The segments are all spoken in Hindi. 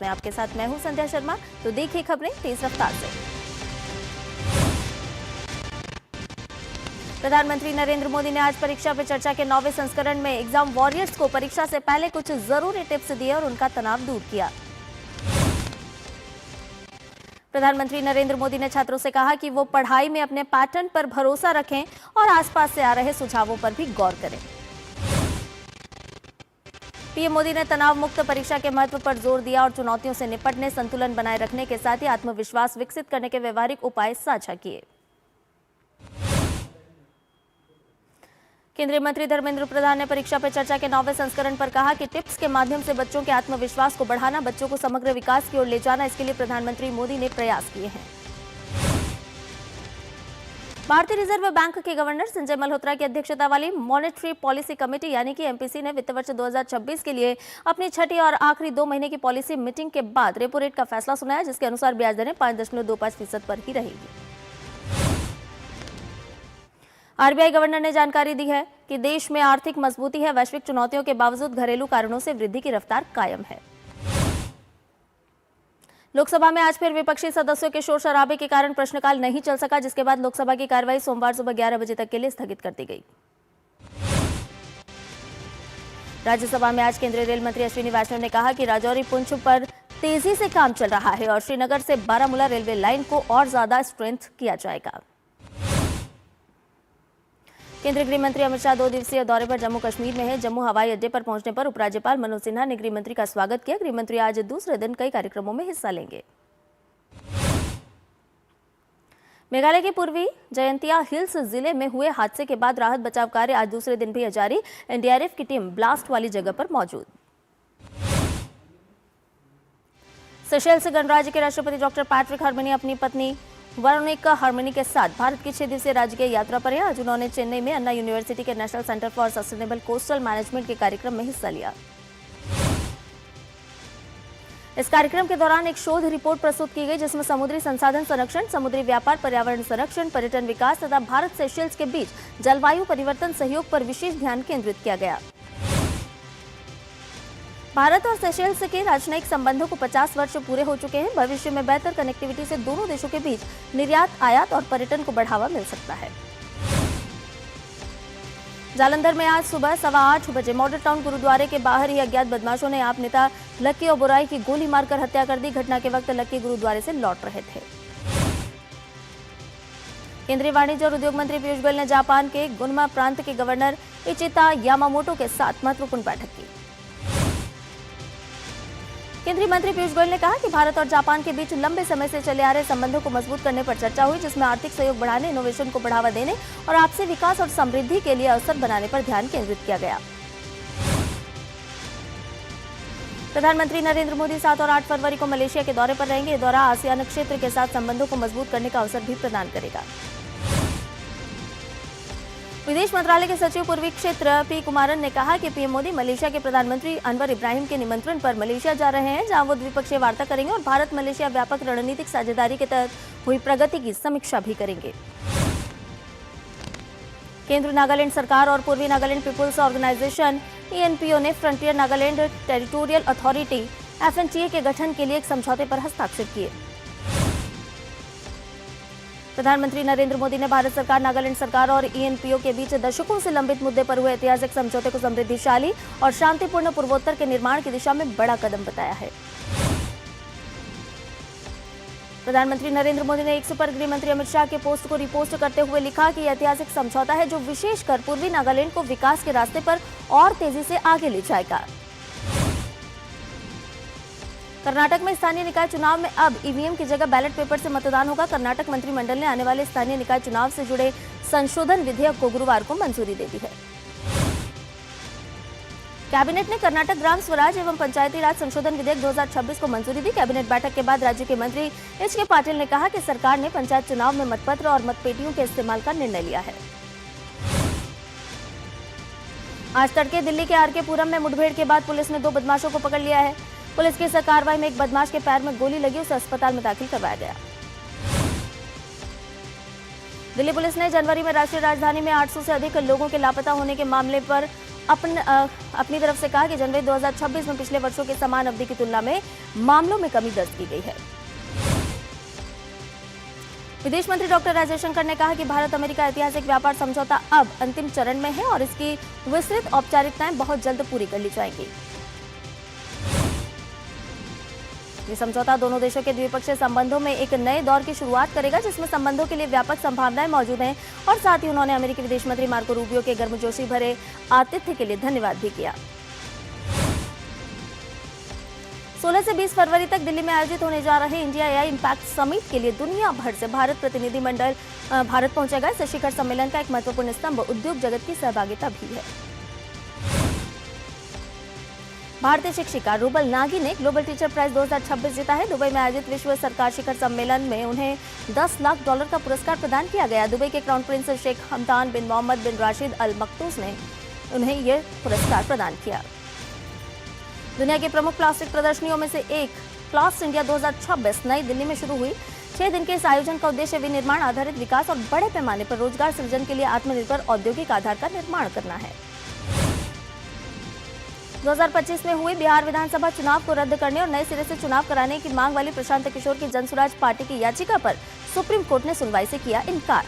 मैं आपके साथ मैं हूं संध्या शर्मा। तो देखिए खबरें तेज रफ्तार से। प्रधानमंत्री नरेंद्र मोदी ने आज परीक्षा पे चर्चा के 9वें संस्करण में एग्जाम वॉरियर्स को परीक्षा से पहले कुछ जरूरी टिप्स दिए और उनका तनाव दूर किया। प्रधानमंत्री नरेंद्र मोदी ने छात्रों से कहा कि वो पढ़ाई में अपने पैटर्न पर भरोसा रखें और आसपास से आ रहे सुझावों पर भी गौर करें। पीएम मोदी ने तनाव मुक्त परीक्षा के महत्व पर जोर दिया और चुनौतियों से निपटने, संतुलन बनाए रखने के साथ ही आत्मविश्वास विकसित करने के व्यवहारिक उपाय साझा किए। केंद्रीय मंत्री धर्मेंद्र प्रधान ने परीक्षा पे चर्चा के 9वें संस्करण पर कहा कि टिप्स के माध्यम से बच्चों के आत्मविश्वास को बढ़ाना, बच्चों को समग्र विकास की ओर ले जाना, इसके लिए प्रधानमंत्री मोदी ने प्रयास किए हैं। भारतीय रिजर्व बैंक के गवर्नर संजय मल्होत्रा की अध्यक्षता वाली मॉनेटरी पॉलिसी कमेटी यानी कि एमपीसी ने वित्त वर्ष 2026 के लिए अपनी छठी और आखिरी 2 महीने की पॉलिसी मीटिंग के बाद रेपो रेट का फैसला सुनाया, जिसके अनुसार ब्याज दरें 5.25% पर ही रहेगी। आरबीआई गवर्नर ने जानकारी दी है कि देश में आर्थिक मजबूती है, वैश्विक चुनौतियों के बावजूद घरेलू कारणों से वृद्धि की रफ्तार कायम है। लोकसभा में आज फिर विपक्षी सदस्यों के शोर शराबे के कारण प्रश्नकाल नहीं चल सका, जिसके बाद लोकसभा की कार्रवाई सोमवार सुबह 11 बजे तक के लिए स्थगित कर दी गई। राज्यसभा में आज केंद्रीय रेल मंत्री अश्विनी वैष्णव ने कहा कि राजौरी पुंछ पर तेजी से काम चल रहा है और श्रीनगर से बारामूला रेलवे लाइन को और ज्यादा स्ट्रेंथ किया जाएगा। केंद्रीय गृह मंत्री अमित शाह 2 दिवसीय दौरे पर जम्मू कश्मीर में है। जम्मू हवाई अड्डे पर पहुंचने पर उपराज्यपाल मनोज सिन्हा ने गृह मंत्री का स्वागत किया। गृह मंत्री आज दूसरे दिन कई कार्यक्रमों में हिस्सा लेंगे। मेघालय के पूर्वी जयंतिया हिल्स जिले में हुए हादसे के बाद राहत बचाव कार्य आज दूसरे दिन भी जारी। एनडीआरएफ की टीम ब्लास्ट वाली जगह पर मौजूद। सेशेल्स गणराज्य के राष्ट्रपति डॉक्टर पैट्रिक हर्मिनी अपनी पत्नी वेरोनिका हर्मिनी के साथ भारत की 6 दिवसीय राजकीय यात्रा पर हैं। आज उन्होंने चेन्नई में अन्ना यूनिवर्सिटी के national centre for sustainable coastal management के कार्यक्रम में हिस्सा लिया। इस कार्यक्रम के दौरान एक शोध रिपोर्ट प्रस्तुत की गई, जिसमें समुद्री संसाधन संरक्षण, समुद्री व्यापार, पर्यावरण संरक्षण, पर्यटन विकास तथा भारत सेशेल्स के बीच जलवायु परिवर्तन सहयोग पर विशेष ध्यान केंद्रित किया गया। भारत और सेशेल्स के राजनयिक संबंधों को 50 वर्ष पूरे हो चुके हैं। भविष्य में बेहतर कनेक्टिविटी से दोनों देशों के बीच निर्यात, आयात और पर्यटन को बढ़ावा मिल सकता है। जालंधर में आज सुबह 8:15 बजे मॉडल टाउन गुरुद्वारे के बाहर ही अज्ञात बदमाशों ने आप नेता लक्की ओबेरॉय की गोली मारकर हत्या कर दी। घटना के वक्त लक्की गुरुद्वारे से लौट रहे थे। केंद्रीय वाणिज्य और उद्योग मंत्री पीयूष गोयल ने जापान के गुनमा प्रांत के गवर्नर इचिता यामामोटो के साथ महत्वपूर्ण बैठक की। केंद्रीय मंत्री पीयूष गोयल ने कहा कि भारत और जापान के बीच लंबे समय से चले आ रहे संबंधों को मजबूत करने पर चर्चा हुई, जिसमें आर्थिक सहयोग बढ़ाने, इनोवेशन को बढ़ावा देने और आपसी विकास और समृद्धि के लिए अवसर बनाने पर ध्यान केंद्रित किया गया। प्रधानमंत्री नरेंद्र मोदी 7 और 8 फरवरी को मलेशिया के दौरे पर रहेंगे। ये दौरा आसियान क्षेत्र के साथ संबंधों को मजबूत करने का अवसर भी प्रदान करेगा। विदेश मंत्रालय के सचिव पूर्वी क्षेत्र पी कुमारन ने कहा कि पीएम मोदी मलेशिया के प्रधानमंत्री अनवर इब्राहिम के निमंत्रण पर मलेशिया जा रहे हैं, जहां वो द्विपक्षीय वार्ता करेंगे और भारत मलेशिया व्यापक रणनीतिक साझेदारी के तहत हुई प्रगति की समीक्षा भी करेंगे। केंद्र नागालैंड सरकार और पूर्वी नागालैंड पीपुल्स ऑर्गेनाइजेशन ENPO ने frontier Nagaland territorial authority FNTA के गठन के लिए एक समझौते पर हस्ताक्षर किए। प्रधानमंत्री नरेंद्र मोदी ने भारत सरकार, नागालैंड सरकार और ENPO के बीच दशकों से लंबित मुद्दे पर हुए ऐतिहासिक समझौते को समृद्धिशाली और शांतिपूर्ण पूर्वोत्तर के निर्माण की दिशा में बड़ा कदम बताया है। प्रधानमंत्री नरेंद्र मोदी ने एक पर गृह मंत्री अमित शाह के पोस्ट को रिपोस्ट करते हुए लिखा कि यह ऐतिहासिक समझौता है जो विशेषकर पूर्वी नागालैंड को विकास के रास्ते पर और तेजी से आगे ले जाएगा। कर्नाटक में स्थानीय निकाय चुनाव में अब ईवीएम की जगह बैलेट पेपर से मतदान होगा। कर्नाटक मंत्रिमंडल ने आने वाले स्थानीय निकाय चुनाव से जुड़े संशोधन विधेयक को गुरुवार को मंजूरी दे दी है। कैबिनेट ने कर्नाटक ग्राम स्वराज एवं पंचायती राज संशोधन विधेयक 2026 को मंजूरी दी। कैबिनेट बैठक के बाद राज्य के मंत्री HK पाटिल ने कहा कि सरकार ने पंचायत चुनाव में मतपत्र और मतपेटियों के इस्तेमाल का निर्णय लिया है। आज तड़के दिल्ली के RK पुरम में मुठभेड़ के बाद पुलिस ने 2 बदमाशों को पकड़ लिया है। पुलिस की इस कार्रवाई में एक बदमाश के पैर में गोली लगी, उसे अस्पताल में दाखिल करवाया गया। दिल्ली पुलिस ने जनवरी में राष्ट्रीय राजधानी में 800 से अधिक लोगों के लापता होने के मामले पर अपनी तरफ से कहा कि जनवरी 2026 में पिछले वर्षों के समान अवधि की तुलना में मामलों में कमी दर्ज की गई है। विदेश मंत्री डॉक्टर एस जयशंकर ने कहा कि भारत अमेरिका ऐतिहासिक व्यापार समझौता अब अंतिम चरण में है और इसकी विस्तृत औपचारिकताएं बहुत जल्द पूरी कर ली जाएंगी। ये समझौता दोनों देशों के द्विपक्षीय संबंधों में एक नए दौर की शुरुआत करेगा, जिसमें संबंधों के लिए व्यापक संभावनाएं मौजूद हैं। और साथ ही उन्होंने अमेरिकी विदेश मंत्री मार्को रूबियो के गर्मजोशी भरे आतिथ्य के लिए धन्यवाद भी किया। 16 से 20 फरवरी तक दिल्ली में आयोजित होने जा रहे इंडिया एआई इम्पैक्ट समिट के लिए दुनिया भर से भारत प्रतिनिधिमंडल भारत पहुंचेगा। इस शिखर सम्मेलन का एक महत्वपूर्ण स्तंभ उद्योग जगत की सहभागिता भी है। भारतीय शिक्षिका रूबल नागी ने ग्लोबल टीचर प्राइज 2026 जीता है। दुबई में आयोजित विश्व सरकार शिखर सम्मेलन में उन्हें $10 लाख का पुरस्कार प्रदान किया गया। दुबई के क्राउन प्रिंस शेख हमदान बिन मोहम्मद बिन राशिद अल मक्तूस ने उन्हें यह पुरस्कार प्रदान किया। दुनिया की प्रमुख प्लास्टिक प्रदर्शनियों में से एक प्लास्ट इंडिया 2026 नई दिल्ली में शुरू हुई। 6 दिन के इस आयोजन का उद्देश्य विनिर्माण आधारित विकास और बड़े पैमाने पर रोजगार सृजन के लिए आत्मनिर्भर औद्योगिक आधार का निर्माण करना है। 2025 में हुए बिहार विधानसभा चुनाव को रद्द करने और नए सिरे से चुनाव कराने की मांग वाली प्रशांत किशोर की जनसुराज पार्टी की याचिका पर सुप्रीम कोर्ट ने सुनवाई से किया इनकार।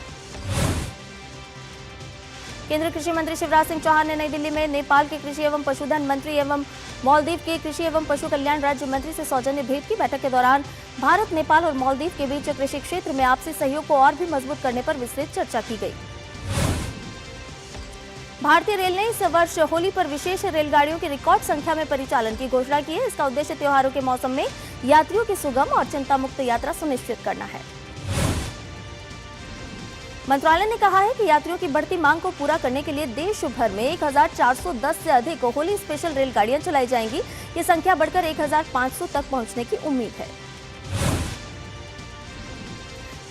केंद्रीय कृषि मंत्री शिवराज सिंह चौहान ने नई दिल्ली में नेपाल के कृषि एवं पशुधन मंत्री एवं मालदीव के कृषि एवं पशु कल्याण राज्य मंत्री से सौजन्य भेंट की। बैठक के दौरान भारत, नेपाल और मालदीव के बीच कृषि क्षेत्र में आपसी सहयोग को और भी मजबूत करने पर विस्तृत चर्चा की गई। भारतीय रेल ने इस वर्ष होली पर विशेष रेलगाड़ियों की रिकॉर्ड संख्या में परिचालन की घोषणा की है। इसका उद्देश्य त्योहारों के मौसम में यात्रियों की सुगम और चिंता मुक्त यात्रा सुनिश्चित करना है। मंत्रालय ने कहा है कि यात्रियों की बढ़ती मांग को पूरा करने के लिए देश भर में 1410 से अधिक होली स्पेशल रेलगाड़ियां चलाई जाएंगी। ये संख्या बढ़कर 1500 तक पहुंचने की उम्मीद है।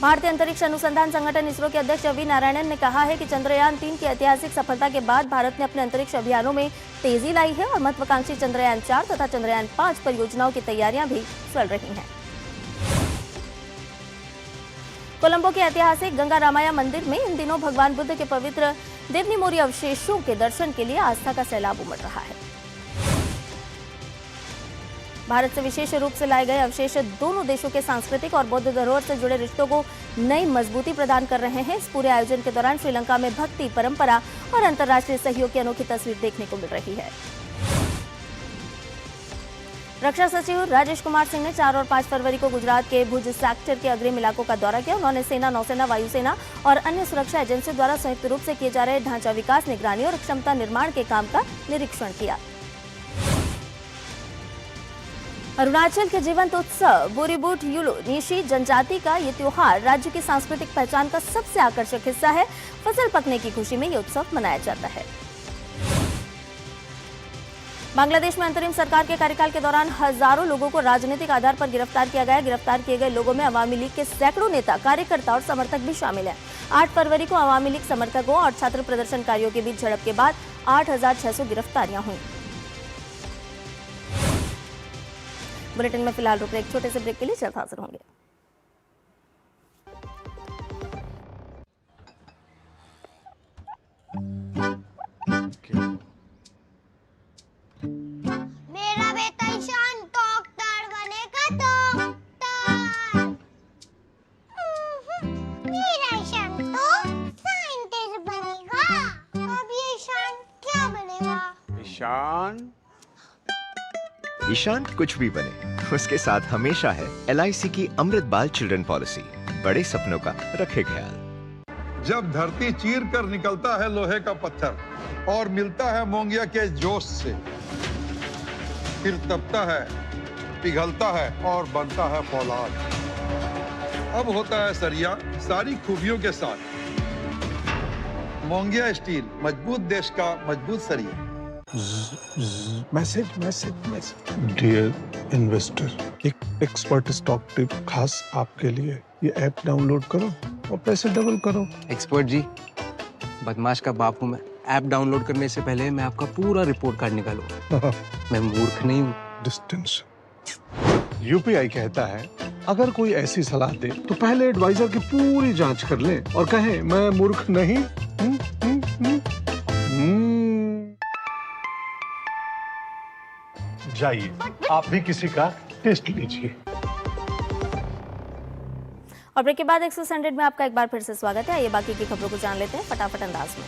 भारतीय अंतरिक्ष अनुसंधान संगठन इसरो के अध्यक्ष वी नारायणन ने कहा है कि चंद्रयान 3 की ऐतिहासिक सफलता के बाद भारत ने अपने अंतरिक्ष अभियानों में तेजी लाई है और महत्वाकांक्षी चंद्रयान 4 तथा चंद्रयान 5 परियोजनाओं की तैयारियां भी चल रही हैं। कोलंबो के ऐतिहासिक गंगा रामाया मंदिर में इन दिनों भगवान बुद्ध के पवित्र देवनीमोरी अवशेषों के दर्शन के लिए आस्था का सैलाब उमड़ रहा है। भारत से विशेष रूप से लाए गए अवशेष दोनों देशों के सांस्कृतिक और बौद्ध धरोहर से जुड़े रिश्तों को नई मजबूती प्रदान कर रहे हैं। इस पूरे आयोजन के दौरान श्रीलंका में भक्ति, परंपरा और अंतर्राष्ट्रीय सहयोग की अनोखी तस्वीर देखने को मिल रही है। रक्षा सचिव राजेश कुमार सिंह ने 4 और 5 फरवरी को गुजरात के भुज सेक्टर के अग्रिम इलाकों का दौरा किया। उन्होंने सेना, नौसेना, वायुसेना और अन्य सुरक्षा एजेंसियों द्वारा संयुक्त रूप से किए जा रहे ढांचा विकास, निगरानी और क्षमता निर्माण के काम का निरीक्षण किया। अरुणाचल के जीवंत उत्सव बोरीबूट यूलू निशी जनजाति का ये त्योहार राज्य की सांस्कृतिक पहचान का सबसे आकर्षक हिस्सा है। फसल पकने की खुशी में ये उत्सव मनाया जाता है। बांग्लादेश में अंतरिम सरकार के कार्यकाल के दौरान हजारों लोगों को राजनीतिक आधार पर गिरफ्तार किया गया। गिरफ्तार किए गए लोगों में अवामी लीग के सैकड़ों नेता, कार्यकर्ता और समर्थक भी शामिल हैं। 8 फरवरी को अवामी लीग समर्थकों और छात्र प्रदर्शनकारियों के बीच झड़प के बाद 8600 गिरफ्तारियां हुई। बुलेटिन में फिलहाल रुक रहे एक छोटे से ब्रेक के लिए जल्द हाजिर होंगे। मेरा बेटा ईशान डॉक्टर बनेगा, डॉक्टर। मेरा ईशान तो साइंटिस्ट बनेगा। अब ये ईशान क्या बनेगा? ईशान कुछ भी बने, उसके साथ हमेशा है LIC की अमृत बाल चिल्ड्रन पॉलिसी। बड़े सपनों का रखे ख्याल। जब धरती चीर कर निकलता है लोहे का पत्थर और मिलता है मोंगिया के जोश से, फिर तपता है, पिघलता है और बनता है फौलाद। अब होता है सरिया सारी खूबियों के साथ। मोंगिया स्टील, मजबूत देश का मजबूत सरिया। मैसेज डियर इन्वेस्टर, एक एक्सपर्ट स्टॉक टिप खास आपके लिए। ये ऐप डाउनलोड करो और पैसे डबल करो। एक्सपर्ट जी, बदमाश का बाप हूँ मैं। ऐप डाउनलोड करने से पहले मैं आपका पूरा रिपोर्ट कार्ड निकालूंगा। मैं मूर्ख नहीं हूँ। डिस्टेंस UPI कहता है, अगर कोई ऐसी सलाह दे तो पहले एडवाइजर की पूरी जांच कर ले और कहे मैं मूर्ख नहीं। जाइए, आप भी किसी का टेस्ट लीजिए। और ब्रेक के बाद एक्सेस 100 में आपका एक बार फिर से स्वागत है। आइए बाकी की खबरों को जान लेते हैं फटाफट अंदाज में।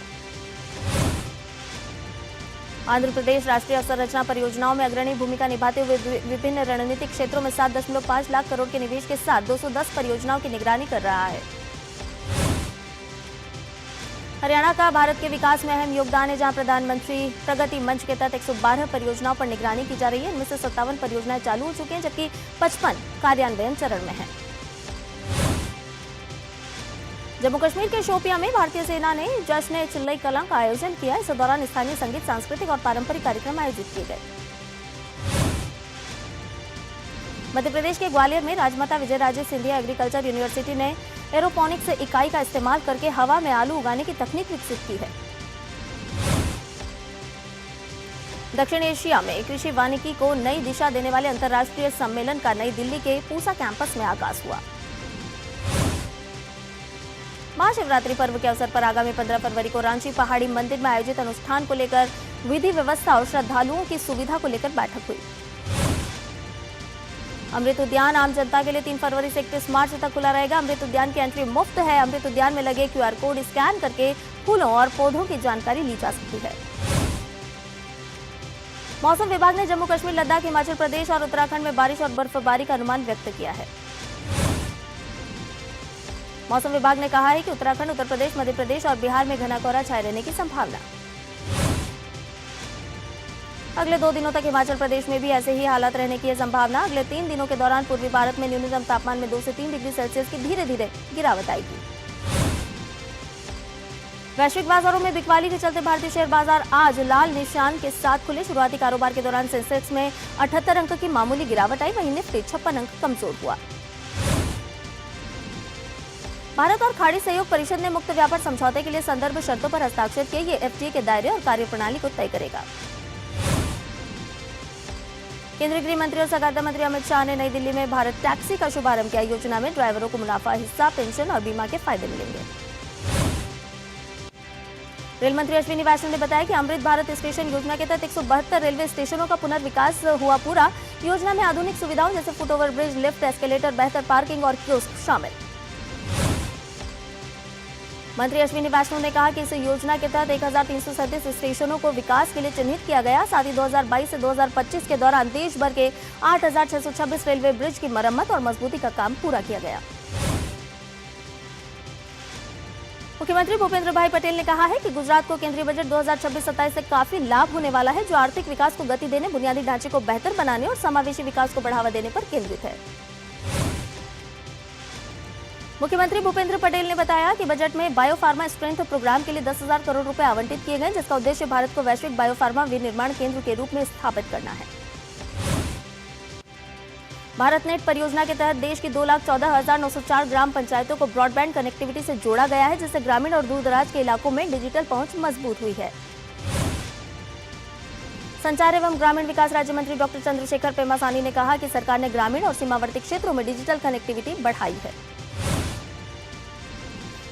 आंध्र प्रदेश राष्ट्रीय अवसंरचना परियोजनाओं में अग्रणी भूमिका निभाते हुए विभिन्न रणनीतिक क्षेत्रों में 7.5 लाख करोड़ के निवेश के साथ 210 परियोजनाओं की निगरानी कर रहा है। हरियाणा का भारत के विकास में अहम योगदान है, जहां प्रधानमंत्री प्रगति मंच के तहत 112 परियोजनाओं पर निगरानी की जा रही है। इनमें से 57 परियोजनाएं चालू हो चुकी हैं, जबकि 55 कार्यान्वयन चरण में हैं। जम्मू कश्मीर के शोपियां में भारतीय सेना ने जश्न चिल्लई कलां का आयोजन किया। इस दौरान स्थानीय संगीत, सांस्कृतिक और पारंपरिक कार्यक्रम आयोजित किए गए। मध्य प्रदेश के ग्वालियर में राजमाता विजयराजे सिंधिया एग्रीकल्चर यूनिवर्सिटी ने एरोपोनिक्स इकाई का इस्तेमाल करके हवा में आलू उगाने की तकनीक विकसित की है। दक्षिण एशिया में कृषि वानिकी को नई दिशा देने वाले अंतर्राष्ट्रीय सम्मेलन का नई दिल्ली के पूसा कैंपस में आगाज हुआ। महाशिवरात्रि पर्व के अवसर पर आगामी 15 फरवरी को रांची पहाड़ी मंदिर में आयोजित अनुष्ठान को लेकर विधि व्यवस्था और श्रद्धालुओं की सुविधा को लेकर बैठक हुई। अमृत उद्यान आम जनता के लिए 3 फरवरी से 31 मार्च तक खुला रहेगा। अमृत उद्यान की एंट्री मुफ्त है। अमृत उद्यान में लगे QR कोड स्कैन करके फूलों और पौधों की जानकारी ली जा सकती है। मौसम विभाग ने जम्मू कश्मीर, लद्दाख, हिमाचल प्रदेश और उत्तराखंड में बारिश और बर्फबारी का अनुमान व्यक्त किया है। मौसम विभाग ने कहा है कि उत्तराखंड, उत्तर प्रदेश, मध्य प्रदेश और बिहार में घना कोहरा छाए रहने की संभावना। अगले 2 दिनों तक हिमाचल प्रदेश में भी ऐसे ही हालात रहने की है संभावना। अगले 3 दिनों के दौरान पूर्वी भारत में न्यूनतम तापमान में 2 से 3 डिग्री सेल्सियस की धीरे धीरे गिरावट आएगी। वैश्विक बाजारों में बिकवाली के चलते भारतीय शेयर बाजार आज लाल निशान के साथ खुले। शुरुआती कारोबार के दौरान सेंसेक्स में 78 अंक की मामूली गिरावट आई, वहीं निफ्टी 56 अंक कमजोर हुआ। भारत और खाड़ी सहयोग परिषद ने मुक्त व्यापार समझौते के लिए संदर्भ शर्तों पर हस्ताक्षर किए। ये FTA के दायरे और कार्यप्रणाली को तय करेगा। केंद्रीय गृह मंत्री और सहकारिता मंत्री अमित शाह ने नई दिल्ली में भारत टैक्सी का शुभारंभ किया। योजना में ड्राइवरों को मुनाफा हिस्सा, पेंशन और बीमा के फायदे मिलेंगे। रेल मंत्री अश्विनी वैष्णव ने बताया कि अमृत भारत स्टेशन योजना के तहत 172 रेलवे स्टेशनों का पुनर्विकास हुआ पूरा। योजना में आधुनिक सुविधाओं जैसे foot over bridge, lift, escalator, बेहतर पार्किंग और कियोस्क शामिल। मंत्री अश्विनी वैष्णव ने कहा कि इस योजना के तहत 1337 स्टेशनों को विकास के लिए चिन्हित किया गया। साथ ही 2022 से 2025 के दौरान देश भर के 8626 रेलवे ब्रिज की मरम्मत और मजबूती का काम पूरा किया गया। मुख्यमंत्री भूपेंद्र भाई पटेल ने कहा है कि गुजरात को केंद्रीय बजट 2026-27 से काफी लाभ होने वाला है, जो आर्थिक विकास को गति देने, बुनियादी ढांचे को बेहतर बनाने और समावेशी विकास को बढ़ावा देने पर केंद्रित है। मुख्यमंत्री भूपेंद्र पटेल ने बताया कि बजट में बायोफार्मा स्ट्रेंथ प्रोग्राम के लिए 10,000 करोड़ रुपए आवंटित किए गए, जिसका उद्देश्य भारत को वैश्विक बायोफार्मा विनिर्माण केंद्र के रूप में स्थापित करना है। भारत नेट परियोजना के तहत देश की 2,14,904 ग्राम पंचायतों को ब्रॉडबैंड कनेक्टिविटी से जोड़ा गया है, जिससे ग्रामीण और दूरदराज के इलाकों में डिजिटल पहुंच मजबूत हुई है। संचार एवं ग्रामीण विकास राज्य मंत्री डॉक्टर चंद्रशेखर पेमासानी ने कहा कि सरकार ने ग्रामीण और सीमावर्ती क्षेत्रों में डिजिटल कनेक्टिविटी बढ़ाई है।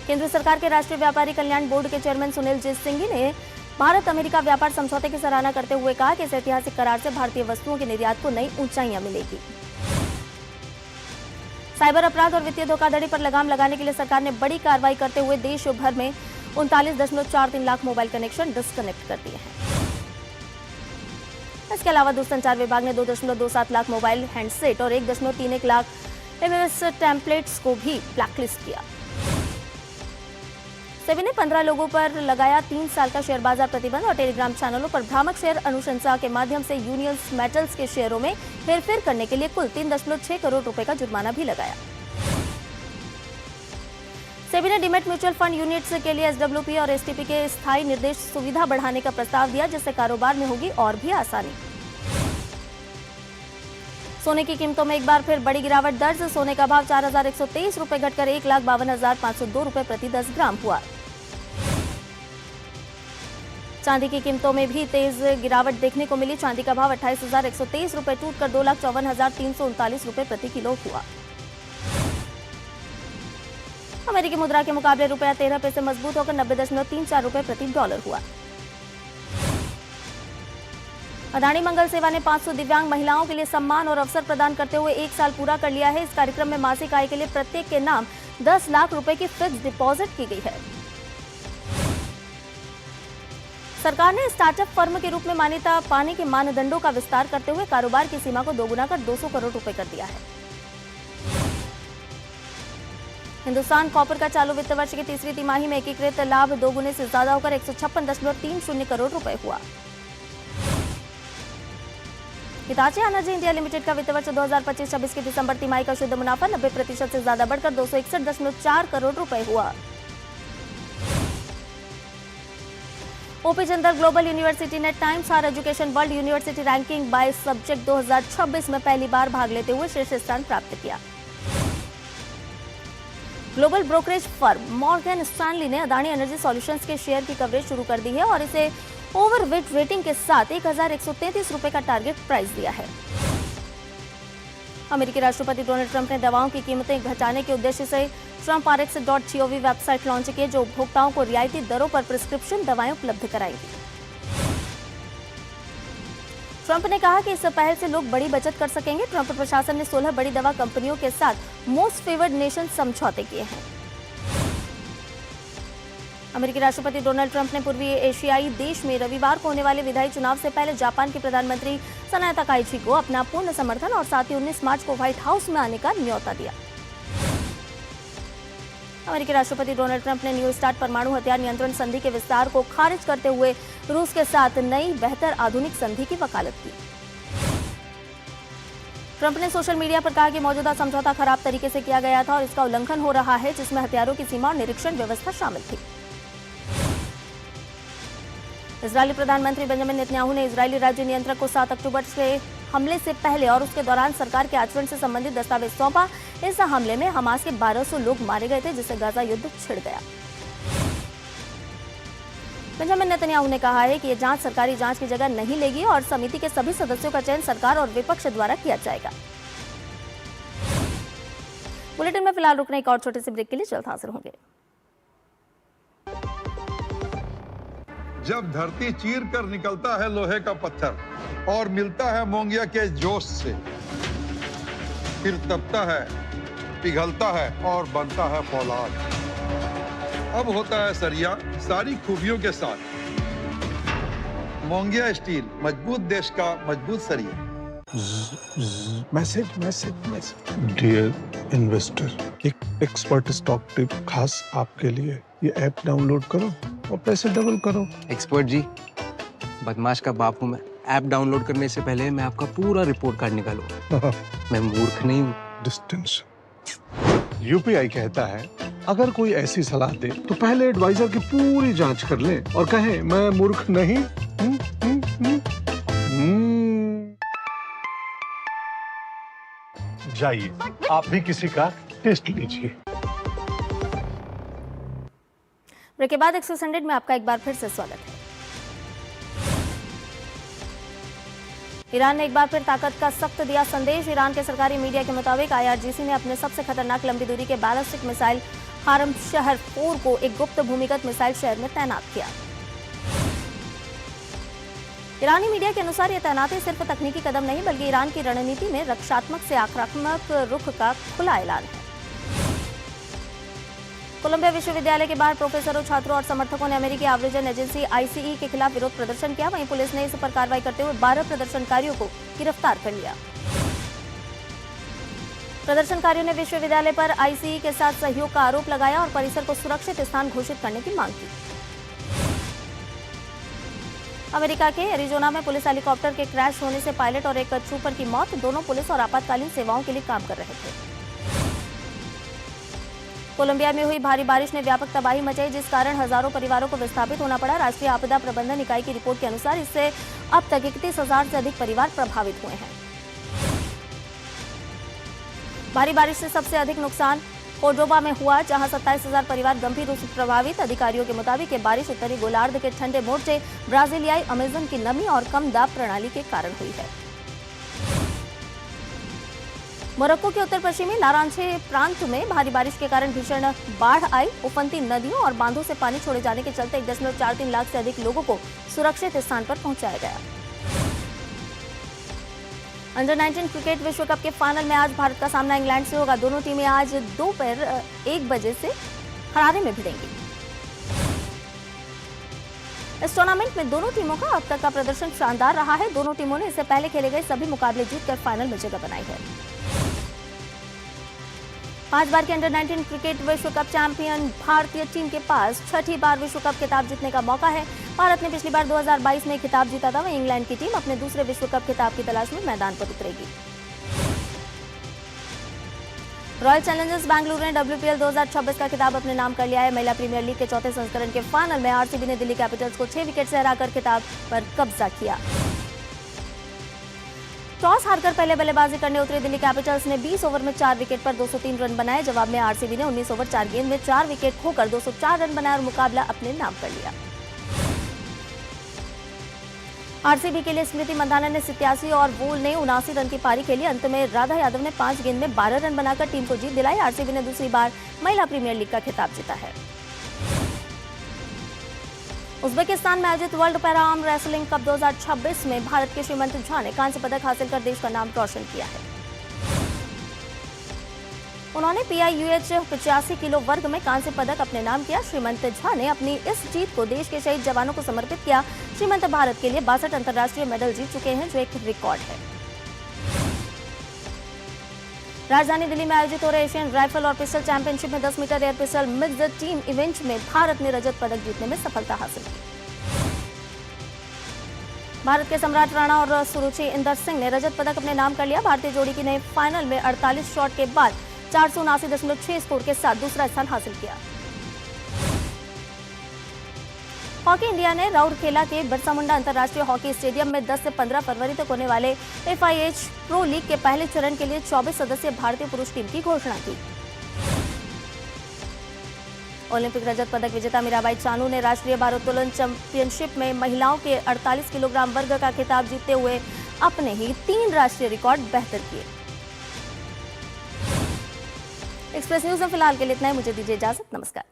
केंद्र सरकार के राष्ट्रीय व्यापारी कल्याण बोर्ड के चेयरमैन सुनील जितसिंघी ने भारत अमेरिका व्यापार समझौते की सराहना करते हुए कहा कि इस ऐतिहासिक करार से भारतीय वस्तुओं के निर्यात को नई ऊंचाइयां मिलेगी। साइबर अपराध और वित्तीय धोखाधड़ी पर लगाम लगाने के लिए सरकार ने बड़ी कार्रवाई करते हुए देश भर में 39.43 लाख मोबाइल कनेक्शन डिस्कनेक्ट कर दिए हैं। इसके अलावा दूरसंचार विभाग ने 2.27 लाख मोबाइल हैंडसेट और 1.31 लाख MMS टेम्पलेट्स को भी ब्लैकलिस्ट किया। सेबी ने 15 लोगों पर लगाया 3 साल का शेयर बाजार प्रतिबंध और टेलीग्राम चैनलों पर भ्रामक शेयर अनुशंसा के माध्यम से यूनियस मेटल्स के शेयरों में हेरफेर करने के लिए कुल 3.6 करोड़ रुपए का जुर्माना भी लगाया। सेबी ने डीमैट म्यूचुअल फंड यूनिट्स के लिए SWP और STP के स्थायी निर्देश सुविधा बढ़ाने का प्रस्ताव दिया, जिससे कारोबार में होगी और भी आसानी। सोने की कीमतों में एक बार फिर बड़ी गिरावट दर्ज। सोने का भाव 4,123 रुपए घटकर 1,52,502 रुपए प्रति 10 ग्राम हुआ। चांदी की कीमतों में भी तेज गिरावट देखने को मिली। चांदी का भाव 28,123 रुपए टूटकर 2,54,339 रुपए प्रति किलो हुआ। अमेरिकी मुद्रा के मुकाबले रुपया 13 पैसे मजबूत होकर 90.34 रुपए प्रति डॉलर हुआ। अदानी मंगल सेवा ने 500 दिव्यांग महिलाओं के लिए सम्मान और अवसर प्रदान करते हुए 1 साल पूरा कर लिया है। इस कार्यक्रम में मासिक आय के लिए प्रत्येक के नाम 10 लाख रुपए की फिक्स डिपॉजिट की गई है। सरकार ने स्टार्टअप फर्म के रूप में मान्यता पाने के मानदंडों का विस्तार करते हुए कारोबार की सीमा को दोगुना कर 200 करोड़ रुपए कर दिया है। हिंदुस्तान कॉपर का चालू वित्त वर्ष की तीसरी तिमाही में एकीकृत लाभ दोगुने से ज्यादा होकर 156.30 करोड़ रुपए हुआ। हिताची एनर्जी इंडिया लिमिटेड का वित्त वर्ष 2025-26 की दिसंबर तिमाही का शुद्ध मुनाफा 90% से ज्यादा बढ़कर 261.4 करोड़ रुपए हुआ। ओपी जिंदल ग्लोबल यूनिवर्सिटी ने Times Higher Education World University ranking by subject 2026 में पहली बार भाग लेते हुए शीर्ष स्थान प्राप्त किया। Global brokerage firm Morgan Stanley ने अदानी एनर्जी सॉल्यूशंस के शेयर की कवरेज शुरू कर दी है और इसे ओवरवेट रेटिंग के साथ 1133 रुपए का टारगेट प्राइस दिया है। अमेरिकी राष्ट्रपति डोनाल्ड ट्रंप ने दवाओं की कीमतें घटाने के उद्देश्य से TrumpRx.gov वेबसाइट लॉन्च की जो उपभोक्ताओं को रियायती दरों पर प्रिस्क्रिप्शन दवाएं उपलब्ध कराएंगी। ट्रंप ने कहा कि इस पहल से लोग बड़ी बचत कर सकेंगे। ट्रंप प्रशासन ने 16 बड़ी दवा कंपनियों के साथ मोस्ट फेवर्ड नेशन समझौते किए हैं। अमेरिकी राष्ट्रपति डोनाल्ड ट्रंप ने पूर्वी एशियाई देश में रविवार को होने वाले विधायी चुनाव से पहले जापान के प्रधानमंत्री सनाए ताकाइची को अपना पूर्ण समर्थन और साथ ही 19 मार्च को व्हाइट हाउस में आने का न्योता दिया। अमेरिकी राष्ट्रपति डोनाल्ड ट्रंप ने न्यू स्टार्ट परमाणु हथियार नियंत्रण संधि के विस्तार को खारिज करते हुए रूस के साथ नई बेहतर आधुनिक संधि की वकालत की। ट्रंप ने सोशल मीडिया पर कहा कि मौजूदा समझौता खराब तरीके से किया गया था और इसका उल्लंघन हो रहा है, जिसमें हथियारों की सीमा और निरीक्षण व्यवस्था शामिल थी। इजरायली प्रधानमंत्री बेंजामिन नेतन्याहू ने इजरायली राज्य नियंत्रक को 7 अक्टूबर से हमले से पहले और उसके दौरान सरकार के आचरण से संबंधित दस्तावेज सौंपा। इस हमले में हमास के 1200 लोग मारे गए थे, जिससे गाजा युद्ध छिड़ गया। बेंजामिन नेतन्याहू ने कहा है कि यह जांच सरकारी जांच की जगह नहीं लेगी और समिति के सभी सदस्यों का चयन सरकार और विपक्ष द्वारा किया जाएगा। बुलेटिन में फिलहाल रुकने एक और छोटे से ब्रेक के लिए जल्द हाजिर होंगे। जब धरती चीर कर निकलता है लोहे का पत्थर और मिलता है मोंगिया के जोश से, फिर तपता है, पिघलता है और बनता है फौलाद। अब होता है सरिया सारी खूबियों के साथ। मोंगिया स्टील, मजबूत देश का मजबूत सरिया। मैसेज डियर इन्वेस्टर, एक एक्सपर्ट स्टॉक टिप खास आपके लिए। ये ऐप डाउनलोड करो और पैसे डबल करो। एक्सपर्ट जी, बदमाश का बाप हूँ मैं। ऐप डाउनलोड करने से पहले मैं आपका पूरा रिपोर्ट कार्ड निकालूंगा। मैं मूर्ख नहीं हूँ। डिस्टेंस यूपीआई कहता है अगर कोई ऐसी सलाह दे तो पहले एडवाइजर की पूरी जांच कर ले और कहे मैं मूर्ख नहीं। जाइए आप भी किसी का टेस्ट लीजिए। ब्रेक के बाद एक्सेस 100 में आपका एक बार फिर से स्वागत है। ईरान ने एक बार फिर ताकत का सख्त दिया संदेश। ईरान के सरकारी मीडिया के मुताबिक IRGC ने अपने सबसे खतरनाक लंबी दूरी के बैलिस्टिक मिसाइल हारम शहर 4 को एक गुप्त भूमिगत मिसाइल शहर में तैनात किया। ईरानी मीडिया के अनुसार यह तैनाती सिर्फ तकनीकी कदम नहीं बल्कि ईरान की रणनीति में रक्षात्मक से आक्रामक रुख का खुला ऐलान है। कोलंबिया विश्वविद्यालय के बाहर प्रोफेसरों, छात्रों और समर्थकों ने अमेरिकी आव्रजन एजेंसी ICE के खिलाफ विरोध प्रदर्शन किया। वहीं पुलिस ने इस पर कार्रवाई करते हुए 12 प्रदर्शनकारियों को गिरफ्तार कर लिया। प्रदर्शनकारियों ने विश्वविद्यालय पर ICE के साथ सहयोग का आरोप लगाया और परिसर को सुरक्षित स्थान घोषित करने की मांग की। अमेरिका के एरिजोना में पुलिस हेलीकॉप्टर के क्रैश होने से पायलट और एक ट्रूपर की मौत। दोनों पुलिस और आपातकालीन सेवाओं के लिए काम कर रहे थे। कोलंबिया में हुई भारी बारिश ने व्यापक तबाही मचाई, जिस कारण हजारों परिवारों को विस्थापित होना पड़ा। राष्ट्रीय आपदा प्रबंधन इकाई की रिपोर्ट के अनुसार इससे अब तक 31,000 से अधिक परिवार प्रभावित हुए हैं। भारी बारिश से सबसे अधिक नुकसान कोर्डोबा में हुआ, जहां 27,000 परिवार गंभीर रूप से प्रभावित। अधिकारियों के मुताबिक ये बारिश उत्तरी गोलार्ध के ठंडे मोर्चे, ब्राजीलियाई अमेजन की नमी और कम दाब प्रणाली के कारण हुई है। मोरक्को के उत्तर पश्चिमी लारांचे प्रांत में भारी बारिश के कारण भीषण बाढ़ आई। उफनती नदियों और बांधों से पानी छोड़े जाने के चलते 1.43 लाख से अधिक लोगों को सुरक्षित स्थान पर पहुंचाया गया। अंडर 19 क्रिकेट विश्व कप के फाइनल में आज भारत का सामना इंग्लैंड से होगा। दोनों टीमें आज दोपहर 1 बजे से हरारे में भिड़ेंगी। इस टूर्नामेंट में दोनों टीमों का अब तक का प्रदर्शन शानदार रहा है। दोनों टीमों ने इससे पहले खेले गए सभी मुकाबले जीतकर फाइनल में जगह बनाई है। 5 बार के अंडर 19 क्रिकेट विश्व कप चैंपियन भारतीय टीम के पास छठी बार विश्व कप खिताब जीतने का मौका है। भारत ने पिछली बार 2022 में खिताब जीता था। वहीं इंग्लैंड की टीम अपने दूसरे विश्व कप खिताब की तलाश में मैदान पर उतरेगी। रॉयल चैलेंजर्स बैंगलोर ने WPL 2026 का खिताब अपने नाम कर लिया है। महिला प्रीमियर लीग के चौथे संस्करण के फाइनल में RCB ने दिल्ली कैपिटल्स को 6 विकेट से हराकर खिताब पर कब्जा किया। टॉस हारकर पहले बल्लेबाजी करने उतरी दिल्ली कैपिटल्स ने 20 ओवर में 4 विकेट पर 203 रन बनाए। जवाब में RCB ने 19 ओवर 4 गेंद में 4 विकेट खोकर 204 रन बनाए और मुकाबला अपने नाम कर लिया। RCB के लिए स्मृति मंधाना ने 87 और वोल ने 79 रन की पारी खेली। अंत में राधा यादव ने 5 गेंद में 12 रन बनाकर टीम को जीत दिलाई। RCB ने दूसरी बार महिला प्रीमियर लीग का खिताब जीता है। उज्बेकिस्तान में आयोजित world para arm wrestling cup 2026 में भारत के श्रीमंत झा ने कांस्य पदक हासिल कर देश का नाम रोशन किया है। उन्होंने PIUH 85 किलो वर्ग में कांस्य पदक अपने नाम किया। श्रीमंत झा ने अपनी इस जीत को देश के शहीद जवानों को समर्पित किया। श्रीमंत भारत के लिए 62 अंतर्राष्ट्रीय मेडल जीत चुके हैं, जो एक रिकॉर्ड है। राजधानी दिल्ली में आयोजित हो रहे एशियन राइफल और पिस्टल चैंपियनशिप में 10 metre air pistol mixed team event में भारत ने रजत पदक जीतने में सफलता हासिल की। भारत के सम्राट राणा और सुरुचि इंदर सिंह ने रजत पदक अपने नाम कर लिया। भारतीय जोड़ी की ने फाइनल में 48 शॉट के बाद 479.6 स्कोर के साथ दूसरा स्थान हासिल किया। हॉकी इंडिया ने राउरकेला के बिरसा मुंडा अंतर्राष्ट्रीय हॉकी स्टेडियम में 10 से 15 फरवरी तक होने वाले FIH प्रो लीग के पहले चरण के लिए 24 सदस्यीय भारतीय पुरुष टीम की घोषणा की। ओलंपिक रजत पदक विजेता मीराबाई चानू ने राष्ट्रीय भारोत्तोलन चैंपियनशिप में महिलाओं के 48 किलोग्राम वर्ग का खिताब जीतते हुए अपने ही 3 राष्ट्रीय रिकॉर्ड बेहतर किए। एक्सप्रेस न्यूज में फिलहाल के लिए इतना ही। मुझे दीजिए इजाजत। नमस्कार।